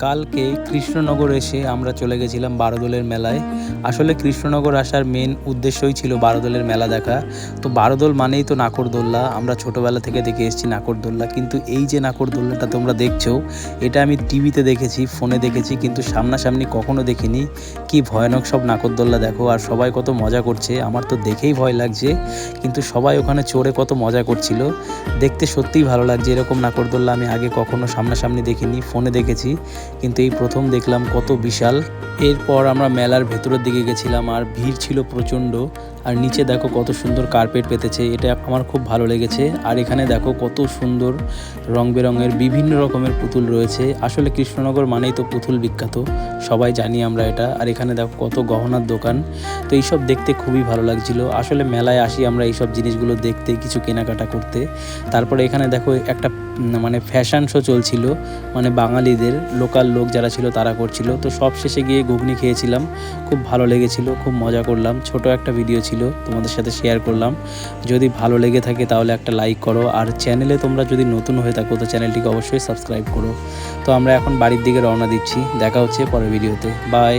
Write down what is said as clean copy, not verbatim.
কালকে কৃষ্ণনগর এসে আমরা চলে গেছিলাম বারোদোলের মেলায়। আসলে কৃষ্ণনগর আসার মেন উদ্দেশ্যই ছিল বারোদোলের মেলা দেখা। তো বারোদোল মানেই তো নাকরদোল্লা, আমরা ছোটোবেলা থেকে দেখে এসেছি নাকরদোল্লা। কিন্তু এই যে নাকরদোল্লাটা তোমরা দেখছো, এটা আমি টিভিতে দেখেছি, ফোনে দেখেছি, কিন্তু সামনাসামনি কখনো দেখিনি। কি ভয়ানক সব নাকরদোল্লা দেখো, আর সবাই কত মজা করছে। আমার তো দেখেই ভয় লাগছে, কিন্তু সবাই ওখানে চড়ে কত মজা করছিল। দেখতে সত্যিই ভালো লাগছে। এরকম নাকরদোল্লা আমি আগে কখনো সামনাসামনি দেখিনি, ফোনে দেখেছি, কিন্তু এই প্রথম দেখলাম কত বিশাল। এরপর আমরা মেলার ভেতরের দিকে গেছিলাম, আর ভিড় ছিল প্রচণ্ড। আর নিচে দেখো কত সুন্দর কার্পেট পেতেছে, এটা আমার খুব ভালো লেগেছে। আর এখানে দেখো কত সুন্দর রং বেরঙের বিভিন্ন রকমের পুতুল রয়েছে। আসলে কৃষ্ণনগর মানেই তো পুতুল বিখ্যাত, সবাই জানি আমরা এটা। আর এখানে দেখো কত গহনার দোকান। তো এইসব দেখতে খুবই ভালো লাগছিল। আসলে মেলায় আসি আমরা এইসব জিনিসগুলো দেখতে, কিছু কেনাকাটা করতে। তারপরে এখানে দেখো একটা মানে ফ্যাশন শো চলছিল, মানে বাঙালিদের লোকাল লোক যারা ছিল তারা করছিল। তো সব শেষে গিয়ে ঘুগনি খেয়েছিলাম, খুব ভালো লেগেছিল, খুব মজা করলাম। ছোট একটা ভিডিও ছিল, তোমাদের সাথে শেয়ার করলাম। যদি ভালো লেগে থাকে তাহলে একটা লাইক করো, আর চ্যানেলে তোমরা যদি নতুন হয়ে থাকো তো চ্যানেলটিকে অবশ্যই সাবস্ক্রাইব করো। তো আমরা এখন বাড়ির দিকে রওনা দিচ্ছি, দেখা হচ্ছে পরের ভিডিওতে। বাই।